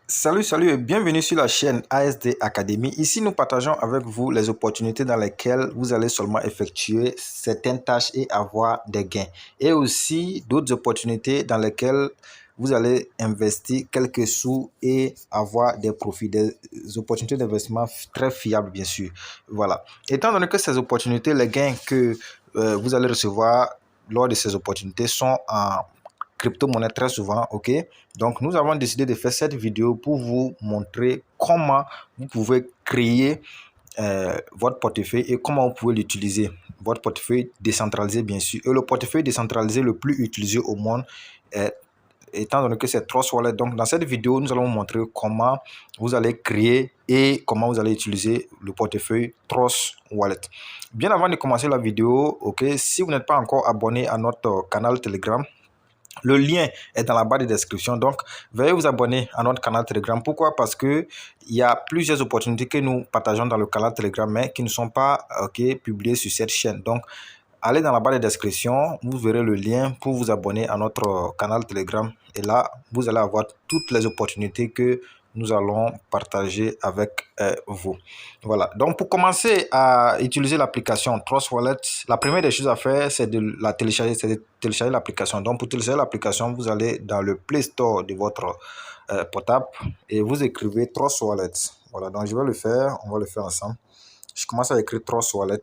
Salut et bienvenue sur la chaîne ASD Academy. Ici, nous partageons avec vous les opportunités dans lesquelles vous allez seulement effectuer certaines tâches et avoir des gains. Et aussi d'autres opportunités dans lesquelles vous allez investir quelques sous et avoir des profits, des opportunités d'investissement très fiables, bien sûr. Voilà. Étant donné que ces opportunités, les gains que vous allez recevoir lors de ces opportunités sont en crypto-monnaie très souvent, ok? Donc, nous avons décidé de faire cette vidéo pour vous montrer comment vous pouvez créer votre portefeuille et comment vous pouvez l'utiliser. Votre portefeuille décentralisé, bien sûr. Et le portefeuille décentralisé le plus utilisé au monde est étant donné que c'est Trust Wallet. Donc, dans cette vidéo, nous allons vous montrer comment vous allez créer et comment vous allez utiliser le portefeuille Trust Wallet. Bien avant de commencer la vidéo, ok, si vous n'êtes pas encore abonné à notre canal Telegram, le lien est dans la barre de description. Donc, veuillez vous abonner à notre canal Telegram. Pourquoi? Parce que il y a plusieurs opportunités que nous partageons dans le canal Telegram, mais qui ne sont pas publiées sur cette chaîne. Donc, allez dans la barre de description, vous verrez le lien pour vous abonner à notre canal Telegram. Et là, vous allez avoir toutes les opportunités que nous allons partager avec vous. Voilà. Donc, pour commencer à utiliser l'application Trust Wallet, la première des choses à faire, c'est de la télécharger, c'est de télécharger l'application. Donc, pour télécharger l'application, vous allez dans le Play Store de votre portable et vous écrivez Trust Wallet. Voilà. Donc, je vais le faire. On va le faire ensemble. Je commence à écrire Trust Wallet.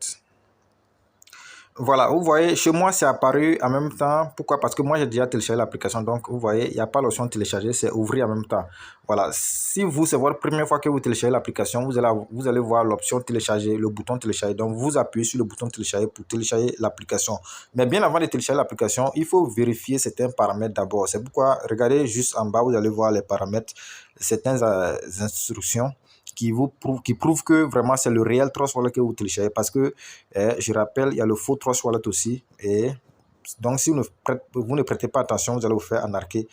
Voilà, vous voyez, chez moi, c'est apparu en même temps. Pourquoi? Parce que moi, j'ai déjà téléchargé l'application. Donc, vous voyez, il n'y a pas l'option de télécharger, c'est ouvrir en même temps. Voilà, si vous, c'est votre première fois que vous téléchargez l'application, vous allez voir l'option télécharger, le bouton télécharger. Donc, vous appuyez sur le bouton télécharger pour télécharger l'application. Mais bien avant de télécharger l'application, il faut vérifier certains paramètres d'abord. C'est pourquoi, regardez juste en bas, vous allez voir les paramètres, certaines instructions qui prouve que vraiment c'est le réel Trust Wallet que vous téléchargez parce que je rappelle il y a le faux Trust Wallet aussi et donc si vous ne prêtez pas attention vous allez vous faire arnaquer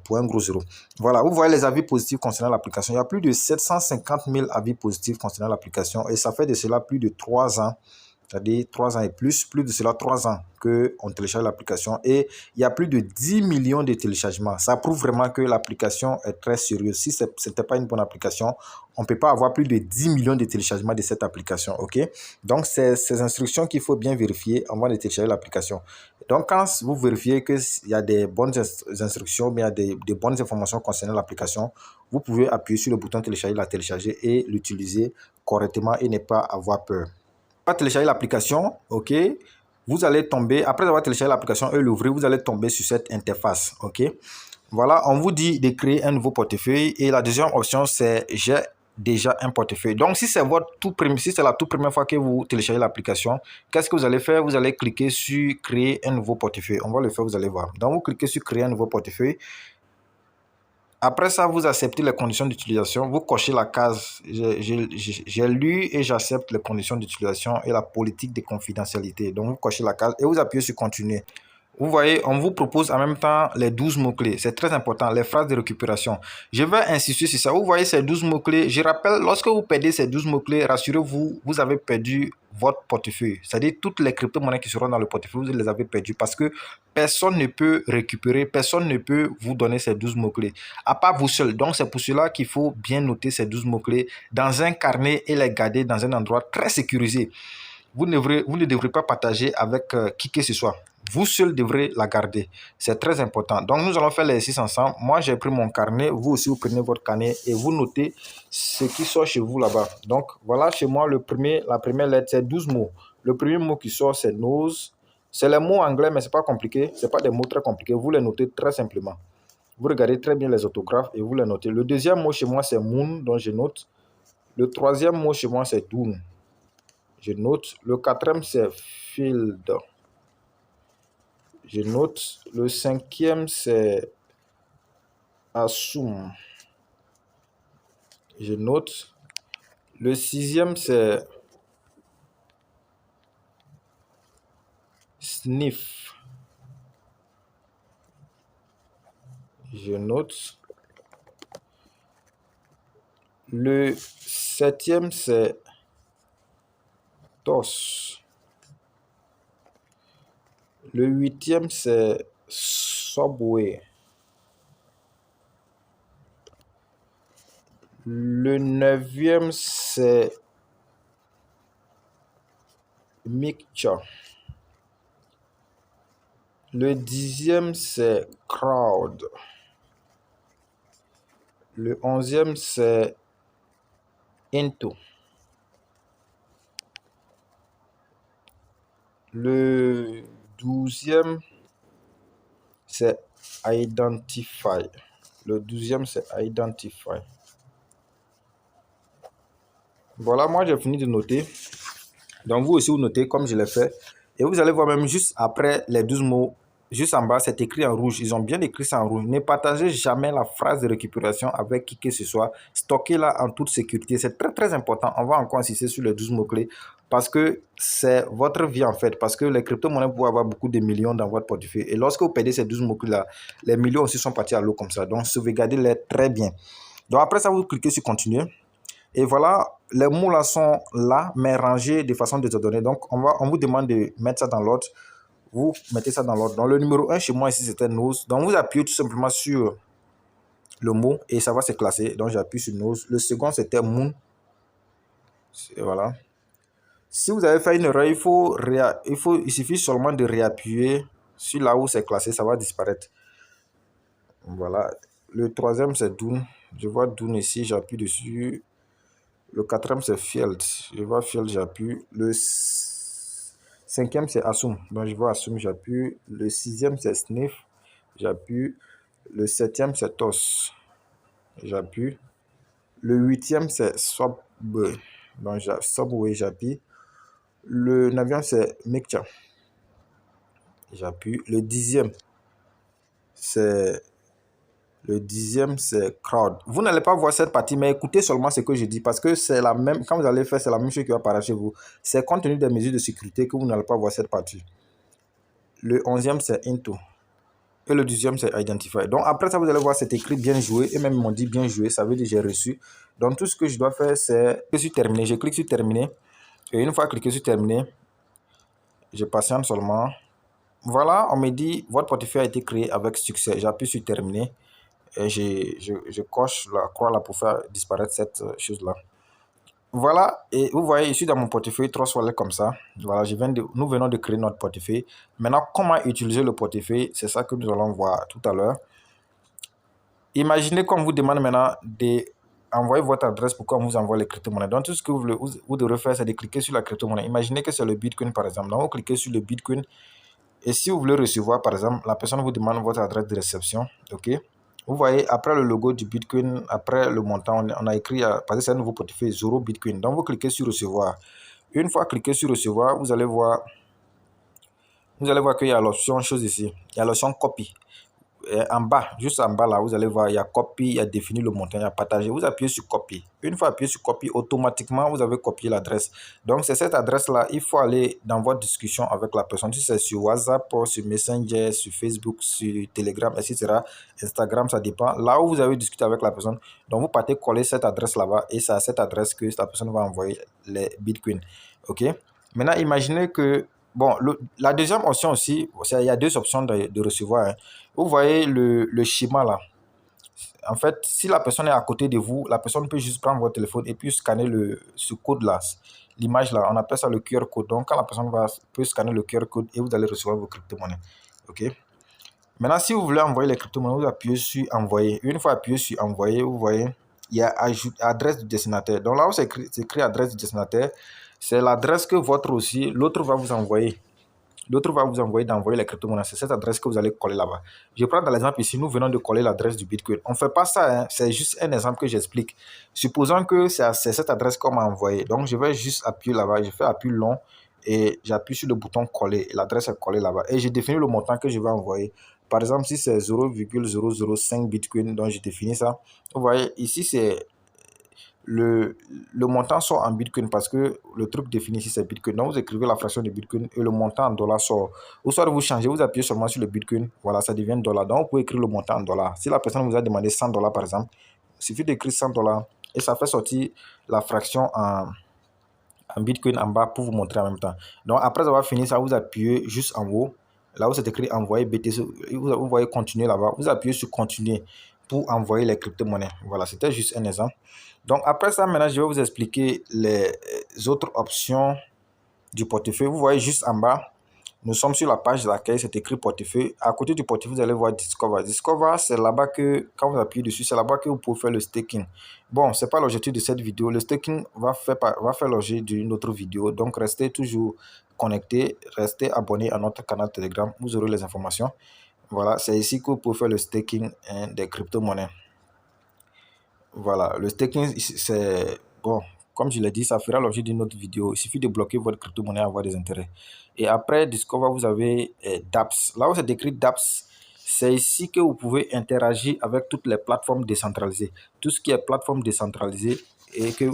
pour un gros zéro. Voilà, vous voyez les avis positifs concernant l'application. Il y a plus de 750 000 avis positifs concernant l'application et ça fait de cela plus de 3 ans, c'est-à-dire 3 ans et plus de cela 3 ans qu'on télécharge l'application et il y a plus de 10 millions de téléchargements. Ça prouve vraiment que l'application est très sérieuse. Si ce n'était pas une bonne application, on ne peut pas avoir plus de 10 millions de téléchargements de cette application, ok? Donc, c'est ces instructions qu'il faut bien vérifier avant de télécharger l'application. Donc, quand vous vérifiez qu'il y a des bonnes instructions, mais il y a des bonnes informations concernant l'application, vous pouvez appuyer sur le bouton télécharger, la télécharger et l'utiliser correctement et ne pas avoir peur. Télécharger l'application, ok, vous allez tomber, après avoir téléchargé l'application et l'ouvrir, vous allez tomber sur cette interface, ok. Voilà, on vous dit de créer un nouveau portefeuille et la deuxième option c'est j'ai déjà un portefeuille. Donc si c'est si c'est la toute première fois que vous téléchargez l'application, qu'est-ce que vous allez faire? Vous allez cliquer sur créer un nouveau portefeuille. On va le faire, vous allez voir. Donc vous cliquez sur créer un nouveau portefeuille. Après ça, vous acceptez les conditions d'utilisation. Vous cochez la case j'ai lu et j'accepte les conditions d'utilisation et la politique de confidentialité. Donc, vous cochez la case et vous appuyez sur continuer. Vous voyez, on vous propose en même temps les 12 mots-clés. C'est très important, les phrases de récupération. Je vais insister sur ça. Vous voyez ces 12 mots-clés. Je rappelle, lorsque vous perdez ces 12 mots-clés, rassurez-vous, vous avez perdu votre portefeuille. C'est-à-dire toutes les crypto-monnaies qui seront dans le portefeuille, vous les avez perdues parce que personne ne peut récupérer, personne ne peut vous donner ces 12 mots-clés, à part vous seul. Donc, c'est pour cela qu'il faut bien noter ces 12 mots-clés dans un carnet et les garder dans un endroit très sécurisé. Vous ne devrez pas partager avec qui que ce soit. Vous seul devrez la garder. C'est très important. Donc, nous allons faire l'exercice ensemble. Moi, j'ai pris mon carnet. Vous aussi, vous prenez votre carnet et vous notez ce qui sort chez vous là-bas. Donc, voilà, chez moi, la première lettre, c'est 12 mots. Le premier mot qui sort, c'est nose. C'est les mots anglais, mais ce n'est pas compliqué. Ce n'est pas des mots très compliqués. Vous les notez très simplement. Vous regardez très bien les orthographes et vous les notez. Le deuxième mot chez moi, c'est moon, donc je note. Le troisième mot chez moi, c'est doom. Je note. Le quatrième, c'est field. Je note. Le cinquième, c'est assume. Je note. Le sixième, c'est sniff. Je note. Le septième, c'est toss. Le huitième, c'est subway. Le 9e, c'est Mixture. Le 10e, c'est Crowd. Le 11e, c'est Into. Le 12e, c'est Identify. Le 12e, c'est Identify. Voilà, moi j'ai fini de noter. Donc vous aussi vous notez comme je l'ai fait. Et vous allez voir même juste après les 12 mots, juste en bas, c'est écrit en rouge. Ils ont bien écrit ça en rouge. Ne partagez jamais la phrase de récupération avec qui que ce soit. Stockez-la en toute sécurité. C'est très très important. On va encore insister sur les 12 mots-clés parce que c'est votre vie en fait. Parce que les crypto-monnaies peuvent avoir beaucoup de millions dans votre portefeuille. Et lorsque vous perdez ces 12 mots-clés-là, les millions aussi sont partis à l'eau comme ça. Donc sauvegardez-les très bien. Donc après ça, vous cliquez sur continuer. Et voilà, les mots là sont là, mais rangés de façon désordonnée. Donc, on vous demande de mettre ça dans l'ordre. Vous mettez ça dans l'ordre. Donc, le numéro 1 chez moi ici, c'était Nose. Donc, vous appuyez tout simplement sur le mot et ça va se classer. Donc, j'appuie sur Nose. Le second, c'était Moon. Et voilà. Si vous avez fait une erreur, il suffit seulement de réappuyer sur là où c'est classé, ça va disparaître. Voilà. Le troisième, c'est Dune. Je vois Dune ici, j'appuie dessus. Le quatrième, c'est Field. Je vois Field, j'appuie. Le cinquième, c'est Assume. Donc, je vois Assume, j'appuie. Le sixième, c'est Sniff. J'appuie. Le septième, c'est Toss. J'appuie. Le huitième, c'est Subway. Donc, Subway, j'appuie. Le neuvième, c'est Mixture. J'appuie. Le dixième, c'est Crowd. Vous n'allez pas voir cette partie, mais écoutez seulement ce que je dis parce que c'est la même. Quand vous allez faire, c'est la même chose qui va apparaître chez vous. C'est compte tenu des mesures de sécurité que vous n'allez pas voir cette partie. Le 11e, c'est Into. Et le 12e, c'est Identify. Donc après ça, vous allez voir, c'est écrit bien joué. Et même ils m'ont dit bien joué. Ça veut dire j'ai reçu. Donc tout ce que je dois faire, c'est cliquer sur terminer. Je clique sur terminer. Et une fois cliqué sur terminer, je patiente seulement. Voilà, on me dit votre portefeuille a été créé avec succès. J'appuie sur terminer. Et je coche la croix là pour faire disparaître cette chose-là. Voilà, et vous voyez, je suis dans mon portefeuille Trust Wallet comme ça. Voilà, nous venons de créer notre portefeuille. Maintenant, comment utiliser le portefeuille, c'est ça que nous allons voir tout à l'heure. Imaginez qu'on vous demande maintenant d'envoyer votre adresse pour qu'on vous envoie les crypto-monnaies. Donc, tout ce que vous devrez faire, c'est de cliquer sur la crypto-monnaie. Imaginez que c'est le Bitcoin, par exemple. Donc, vous cliquez sur le Bitcoin. Et si vous voulez recevoir, par exemple, la personne vous demande votre adresse de réception. OK? Vous voyez, après le logo du Bitcoin, après le montant, on a écrit, parce que c'est un nouveau portefeuille, 0 Bitcoin. Donc, vous cliquez sur recevoir. Une fois cliqué sur recevoir, vous allez voir qu'il y a l'option chose ici. Il y a l'option copy. Et en bas, juste en bas là, vous allez voir, il y a copy, il y a défini le montant, il y a partagé. Vous appuyez sur copy. Une fois appuyé sur copy, automatiquement, vous avez copié l'adresse. Donc, c'est cette adresse-là, il faut aller dans votre discussion avec la personne. Si c'est sur WhatsApp, sur Messenger, sur Facebook, sur Telegram, etc. Instagram, ça dépend. Là où vous avez discuté avec la personne, donc vous partez coller cette adresse là-bas et c'est à cette adresse que la personne va envoyer les bitcoins. OK? Maintenant, imaginez que, bon, la deuxième option aussi, il y a deux options de recevoir. Hein. Vous voyez le schéma là. En fait, si la personne est à côté de vous, la personne peut juste prendre votre téléphone et puis scanner ce code là, l'image là. On appelle ça le QR code. Donc, quand la personne peut scanner le QR code et vous allez recevoir vos crypto-monnaies. OK? Maintenant, si vous voulez envoyer les crypto-monnaies, vous appuyez sur envoyer. Une fois appuyé sur envoyer, vous voyez, il y a adresse du destinataire. Donc là où c'est écrit adresse du destinataire, c'est l'adresse que l'autre va vous envoyer. L'autre va vous envoyer d'envoyer les crypto-monnaies. C'est cette adresse que vous allez coller là-bas. Je prends dans l'exemple ici, nous venons de coller l'adresse du Bitcoin. On ne fait pas ça, hein. C'est juste un exemple que j'explique. Supposons que c'est cette adresse qu'on m'a envoyée. Donc, je vais juste appuyer là-bas. Je fais appui long et j'appuie sur le bouton coller. L'adresse est collée là-bas. Et je définis le montant que je vais envoyer. Par exemple, si c'est 0,005 Bitcoin, donc je définis ça. Vous voyez, ici, c'est le montant sort en Bitcoin parce que le truc défini ici c'est Bitcoin. Donc vous écrivez la fraction de Bitcoin et le montant en dollars sort. Ou soit vous changez, vous appuyez seulement sur le Bitcoin, voilà, ça devient dollar. Donc vous pouvez écrire le montant en dollars. Si la personne vous a demandé 100 dollars par exemple, il suffit d'écrire 100 dollars et ça fait sortir la fraction en Bitcoin en bas pour vous montrer en même temps. Donc après avoir fini ça, vous appuyez juste en haut, là où c'est écrit envoyer BTC, vous voyez continuer là-bas, vous appuyez sur continuer. pour envoyer les crypto-monnaies. Voilà, c'était juste un exemple. Donc après ça, maintenant, je vais vous expliquer les autres options du portefeuille. Vous voyez juste en bas, nous sommes sur la page de laquelle c'est écrit portefeuille. À côté du portefeuille, vous allez voir Discover. Discover, c'est là-bas que, quand vous appuyez dessus, c'est là-bas que vous pouvez faire le staking. Bon, ce n'est pas l'objectif de cette vidéo. Le staking va faire l'objet d'une autre vidéo. Donc, restez toujours connectés, restez abonnés à notre canal Telegram. Vous aurez les informations. Voilà, c'est ici que vous pouvez faire le staking des crypto-monnaies. Voilà, le staking, c'est bon, comme je l'ai dit, ça fera l'objet d'une autre vidéo. Il suffit de bloquer votre crypto-monnaie, avoir des intérêts. Et après Discover, vous avez dApps. Là où c'est écrit dApps, c'est ici que vous pouvez interagir avec toutes les plateformes décentralisées. Tout ce qui est plateforme décentralisée, et que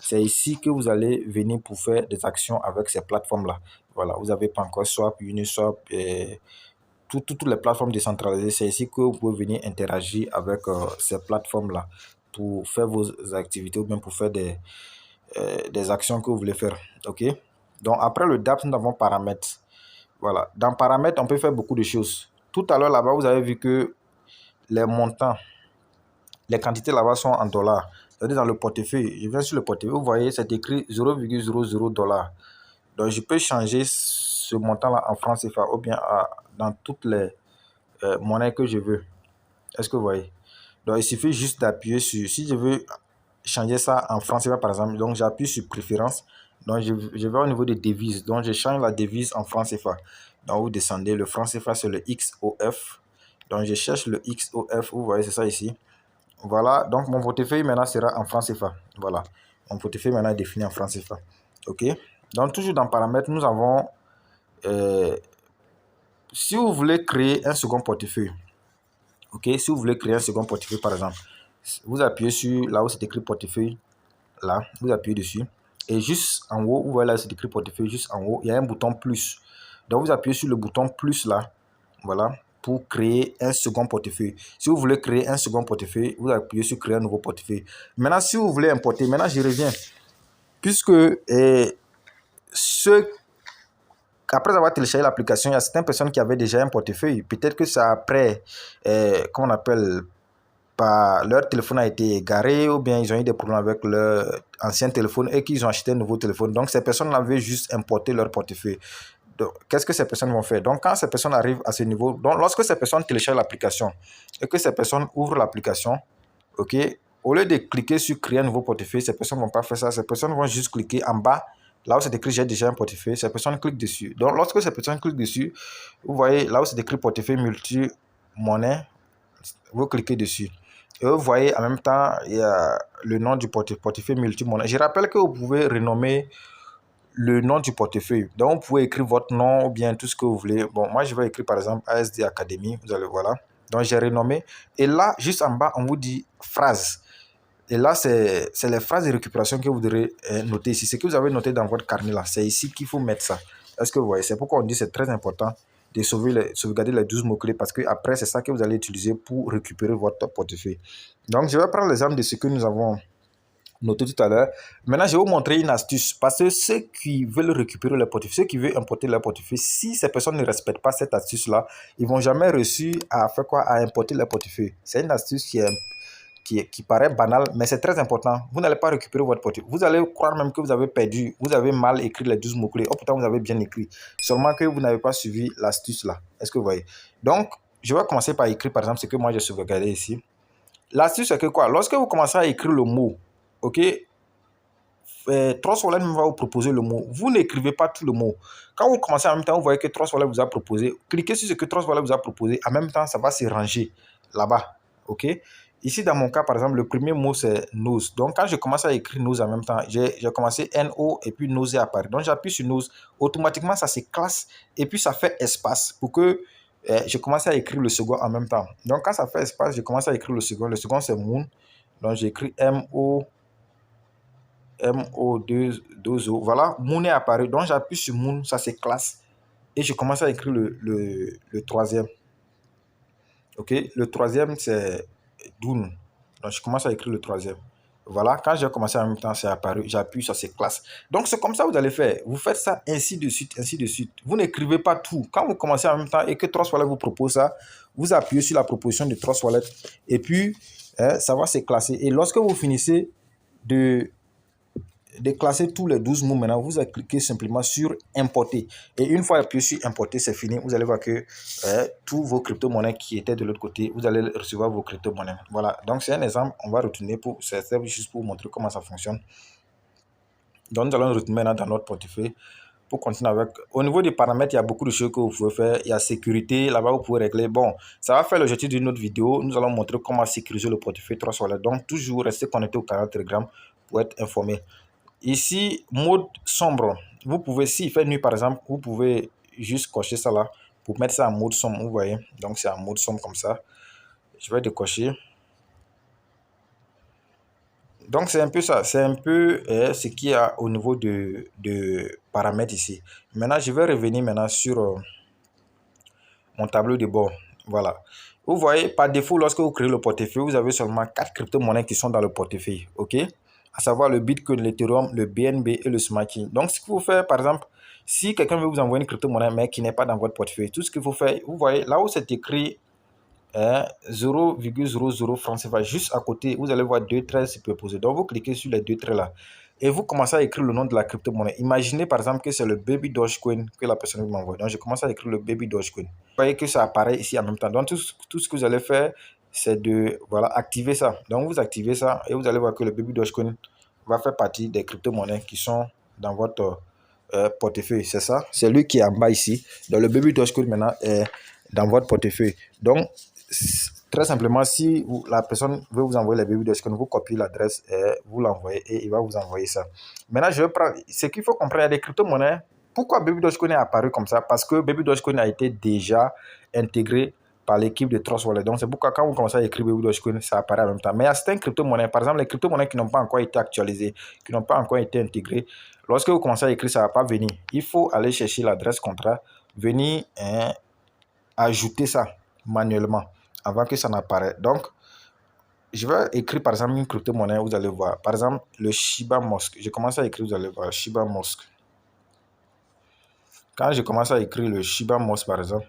c'est ici que vous allez venir pour faire des actions avec ces plateformes-là. Voilà, vous avez PancakeSwap, Uniswap, et toutes les plateformes décentralisées. C'est ici que vous pouvez venir interagir avec ces plateformes-là pour faire vos activités ou bien pour faire des actions que vous voulez faire. OK? Donc, après le dApps, nous avons paramètres. Voilà. Dans paramètres, on peut faire beaucoup de choses. Tout à l'heure, là-bas, vous avez vu que les montants, les quantités là-bas sont en dollars. C'est-à-dire dans le portefeuille, je viens sur le portefeuille, vous voyez, c'est écrit 0,00 dollars. Donc, je peux changer ce montant-là en francs CFA ou bien dans toutes les monnaies que je veux. Est-ce que vous voyez? Donc, il suffit juste d'appuyer sur... Si je veux changer ça en francs CFA, par exemple, donc j'appuie sur préférence. Donc, je vais au niveau des devises. Donc, je change la devise en francs CFA. Donc, vous descendez. Le franc CFA, c'est le XOF. Donc, je cherche le XOF. Vous voyez, c'est ça ici. Voilà. Donc, mon portefeuille maintenant sera en francs CFA. Voilà. Mon portefeuille maintenant est défini en francs CFA. OK. Donc, toujours dans paramètres, nous avons... si vous voulez créer un second portefeuille, OK, si vous voulez créer un second portefeuille, par exemple, vous appuyez sur là où c'est écrit portefeuille, là, vous appuyez dessus. Et juste en haut, vous voyez là où c'est écrit portefeuille, juste en haut, il y a un bouton plus. Donc, vous appuyez sur le bouton plus là, voilà, pour créer un second portefeuille. Si vous voulez créer un second portefeuille, vous appuyez sur créer un nouveau portefeuille. Maintenant, si vous voulez importer, maintenant je reviens. Puisque ceux après avoir téléchargé l'application, il y a certaines personnes qui avaient déjà un portefeuille. Peut-être que ça après, comment on appelle, leur téléphone a été égaré ou bien ils ont eu des problèmes avec leur ancien téléphone et qu'ils ont acheté un nouveau téléphone. Donc, ces personnes avaient juste importé leur portefeuille. Donc, qu'est-ce que ces personnes vont faire? Donc, quand ces personnes arrivent à ce niveau, donc lorsque ces personnes téléchargent l'application et que ces personnes ouvrent l'application, OK, au lieu de cliquer sur créer un nouveau portefeuille, ces personnes ne vont pas faire ça. Ces personnes vont juste cliquer en bas, là où c'est écrit j'ai déjà un portefeuille, ces personnes cliquent dessus. Donc, lorsque ces personnes cliquent dessus, vous voyez là où c'est écrit portefeuille multi-monnaie, vous cliquez dessus. Et vous voyez en même temps, il y a le nom du portefeuille multi-monnaie. Je rappelle que vous pouvez renommer le nom du portefeuille. Donc, vous pouvez écrire votre nom ou bien tout ce que vous voulez. Bon, moi, je vais écrire par exemple ASD Academy. Vous allez voir là. Donc, j'ai renommé. Et là, juste en bas, on vous dit phrase. Et là, c'est les phrases de récupération que vous devrez noter ici. Ce que vous avez noté dans votre carnet là, c'est ici qu'il faut mettre ça. Est-ce que vous voyez? C'est pourquoi on dit que c'est très important de sauvegarder les 12 mots-clés parce que après c'est ça que vous allez utiliser pour récupérer votre portefeuille. Donc, je vais prendre l'exemple de ce que nous avons noté tout à l'heure. Maintenant, je vais vous montrer une astuce parce que ceux qui veulent récupérer leur portefeuille, ceux qui veulent importer leur portefeuille, si ces personnes ne respectent pas cette astuce-là, ils ne vont jamais réussir à faire quoi? À importer leur portefeuille. C'est une astuce qui paraît banal, mais c'est très important. Vous n'allez pas récupérer votre portefeuille. Vous allez croire même que vous avez perdu, vous avez mal écrit les 12 mots-clés. Oh, pourtant, vous avez bien écrit. Seulement que vous n'avez pas suivi l'astuce là. Est-ce que vous voyez? Donc, je vais commencer par écrire, par exemple, ce que moi j'ai sauvegardé ici. L'astuce, c'est que quoi? Lorsque vous commencez à écrire le mot, OK, Trust Wallet va vous proposer le mot. Vous n'écrivez pas tout le mot. Quand vous commencez en même temps, vous voyez que Trust Wallet vous a proposé. Cliquez sur ce que Trust Wallet vous a proposé. En même temps, ça va se ranger là-bas. OK? Ici, dans mon cas, par exemple, le premier mot, c'est nose. Donc, quand je commence à écrire nose en même temps, j'ai commencé N-O et puis nose apparaît. Donc, j'appuie sur nose. Automatiquement, ça se classe et puis ça fait espace pour que je commence à écrire le second en même temps. Donc, quand ça fait espace, je commence à écrire le second. Le second, c'est moon. Donc, j'écris M-O. M-O-2-O. Voilà, Moon est apparu. Donc, j'appuie sur Moon, ça c'est classe. Et je commence à écrire le troisième. OK, le troisième, c'est Dune. Donc, je commence à écrire le troisième. Voilà, quand j'ai commencé en même temps, c'est apparu, j'appuie sur ces classes. Donc, c'est comme ça que vous allez faire. Vous faites ça ainsi de suite, ainsi de suite. Vous n'écrivez pas tout. Quand vous commencez en même temps et que Trustwallet vous propose ça, vous appuyez sur la proposition de Trustwallet et puis ça va se classer. Et lorsque vous finissez de classer tous les 12 mots, maintenant, vous allez cliquer simplement sur importer. Et une fois appuyé sur importer, c'est fini. Vous allez voir que tous vos crypto-monnaies qui étaient de l'autre côté, vous allez recevoir vos crypto-monnaies. Voilà. Donc, c'est un exemple. On va retourner pour, c'est juste pour vous montrer comment ça fonctionne. Donc, nous allons retourner maintenant dans notre portefeuille pour continuer avec. Au niveau des paramètres, il y a beaucoup de choses que vous pouvez faire. Il y a sécurité, là-bas, vous pouvez régler. Bon, ça va faire l'objectif d'une autre vidéo. Nous allons montrer comment sécuriser le portefeuille Trustwallet. Donc, toujours rester connecté au canal Telegram pour être informé. Ici, mode sombre. Vous pouvez, s'il fait nuit par exemple, vous pouvez juste cocher ça là pour mettre ça en mode sombre. Vous voyez, donc c'est en mode sombre comme ça. Je vais décocher. Donc c'est un peu ça, c'est un peu ce qu'il y a au niveau de paramètres ici. Maintenant, je vais revenir maintenant sur mon tableau de bord. Voilà. Vous voyez, par défaut, lorsque vous créez le portefeuille, vous avez seulement 4 crypto-monnaies qui sont dans le portefeuille. OK? À savoir le Bitcoin, l'Ethereum, le BNB et le Smart Chain. Donc, ce qu'il faut faire, par exemple, si quelqu'un veut vous envoyer une crypto-monnaie mais qui n'est pas dans votre portefeuille, tout ce qu'il faut faire, vous voyez, là où c'est écrit 0,00 francs CFA, juste à côté, vous allez voir deux traits superposés. Donc, vous cliquez sur les deux traits là et vous commencez à écrire le nom de la crypto-monnaie. Imaginez par exemple que c'est le Baby Dogecoin que la personne m'envoie. Donc, je commence à écrire le Baby Dogecoin. Vous voyez que ça apparaît ici en même temps. Donc, tout ce que vous allez faire, c'est de activer ça. Donc, vous activez ça et vous allez voir que le Baby Dogecoin va faire partie des crypto-monnaies qui sont dans votre portefeuille. C'est ça. C'est lui qui est en bas ici. Donc, le Baby Dogecoin maintenant est dans votre portefeuille. Donc, très simplement, si la personne veut vous envoyer les Baby Dogecoin, vous copiez l'adresse et vous l'envoyez et il va vous envoyer ça. Maintenant, je vais prendre ce qu'il faut comprendre. Il y a des crypto-monnaies. Pourquoi Baby Dogecoin est apparu comme ça? Parce que Baby Dogecoin a été déjà intégré par l'équipe de Trust Wallet. Donc, c'est pourquoi quand vous commencez à écrire Baby Dogecoin, ça apparaît en même temps. Mais il y a certaines crypto-monnaies, par exemple, les crypto-monnaies qui n'ont pas encore été actualisées, qui n'ont pas encore été intégrées, lorsque vous commencez à écrire, ça ne va pas venir. Il faut aller chercher l'adresse contrat, venir ajouter ça manuellement avant que ça n'apparaisse. Donc, je vais écrire par exemple une crypto-monnaie, vous allez voir. Par exemple, le Shiba Mosque. Je commence à écrire, vous allez voir, Shiba Mosque. Quand je commence à écrire le Shiba Mosque, par exemple,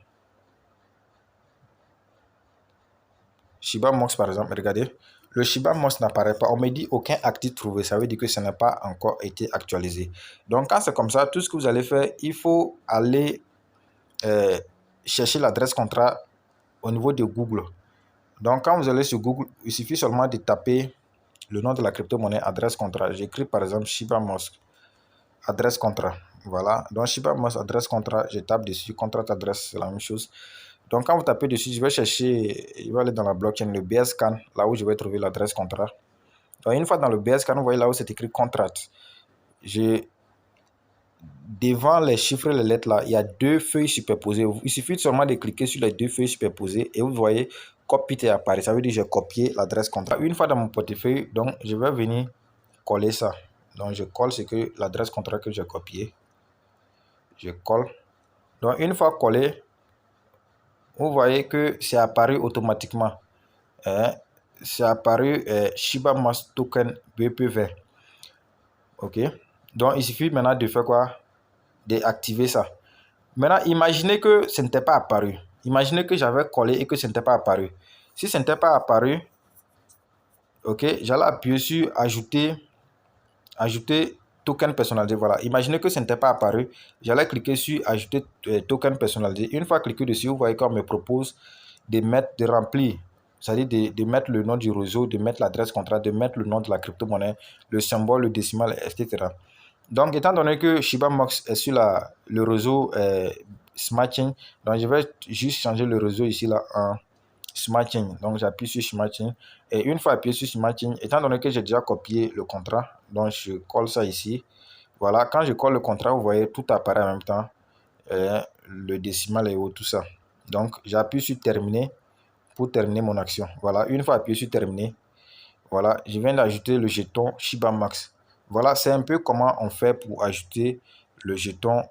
regardez, le Shiba Mosque n'apparaît pas. On me dit aucun actif trouvé. Ça veut dire que ça n'a pas encore été actualisé. Donc, quand c'est comme ça, tout ce que vous allez faire, il faut aller chercher l'adresse contrat au niveau de Google. Donc, quand vous allez sur Google, il suffit seulement de taper le nom de la crypto-monnaie, adresse contrat. J'écris par exemple Shiba Mosque, adresse contrat. Voilà. Donc, Shiba Mosque, adresse contrat, je tape dessus, contrat adresse, c'est la même chose. Donc, quand vous tapez dessus, je vais chercher, je vais aller dans la blockchain, le BSCAN, là où je vais trouver l'adresse contrat. Donc, une fois dans le BSCAN, vous voyez là où c'est écrit contract. Devant les chiffres et les lettres là, il y a deux feuilles superposées. Il suffit seulement de cliquer sur les deux feuilles superposées et vous voyez copier apparaît. Ça veut dire que j'ai copié l'adresse contrat. Une fois dans mon portefeuille, donc je vais venir coller ça. Donc je colle ce que l'adresse contrat que j'ai copié. Je colle. Donc une fois collé, vous voyez que c'est apparu automatiquement. C'est apparu Shiba Mosque Token BPV. Ok. Donc il suffit maintenant de faire quoi? D'activer ça. Maintenant, imaginez que ce n'était pas apparu. Imaginez que j'avais collé et que ce n'était pas apparu. Si ce n'était pas apparu, ok, j'allais appuyer sur ajouter token personnalisé. Voilà. Imaginez que ce n'était pas apparu. J'allais cliquer sur ajouter token personnalisé. Une fois cliqué dessus, vous voyez qu'on me propose de remplir. C'est-à-dire de mettre le nom du réseau, de mettre l'adresse contrat, de mettre le nom de la crypto-monnaie, le symbole, le décimal, etc. Donc, étant donné que Shiba Mosque est sur le réseau Smart Chain, donc je vais juste changer le réseau ici là en Smart Chain. Donc, j'appuie sur Smart Chain. Et une fois appuyé sur Smart Chain, étant donné que j'ai déjà copié le contrat, donc je colle ça ici. Voilà, quand je colle le contrat, vous voyez, tout apparaît en même temps. Le décimal et tout ça. Donc, j'appuie sur Terminer pour terminer mon action. Voilà, une fois appuyé sur Terminer, voilà, je viens d'ajouter le jeton Shiba Max. Voilà, c'est un peu comment on fait pour ajouter le jeton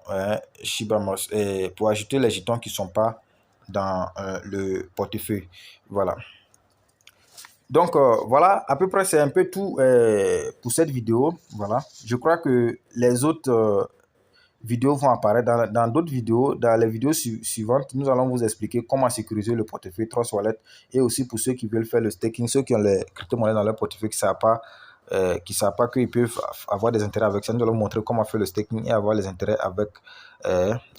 Shiba Mosque et pour ajouter les jetons qui ne sont pas dans le portefeuille. Voilà. Donc voilà, à peu près c'est un peu tout pour cette vidéo. Voilà, je crois que les autres vidéos vont apparaître dans d'autres vidéos. Dans les vidéos suivantes, nous allons vous expliquer comment sécuriser le portefeuille Trust Wallet, et aussi pour ceux qui veulent faire le staking, ceux qui ont les crypto-monnaies dans leur portefeuille, qui savent pas qu'ils peuvent avoir des intérêts avec ça. Nous allons vous montrer comment faire le staking et avoir les intérêts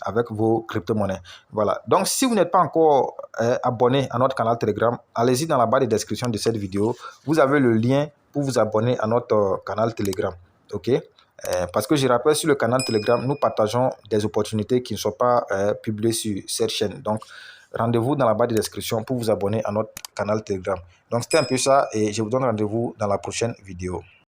avec vos crypto-monnaies. Voilà. Donc, si vous n'êtes pas encore abonné à notre canal Telegram, allez-y dans la barre de description de cette vidéo. Vous avez le lien pour vous abonner à notre canal Telegram. OK? Parce que je rappelle, sur le canal Telegram, nous partageons des opportunités qui ne sont pas publiées sur cette chaîne. Donc, rendez-vous dans la barre de description pour vous abonner à notre canal Telegram. Donc, c'était un peu ça et je vous donne rendez-vous dans la prochaine vidéo.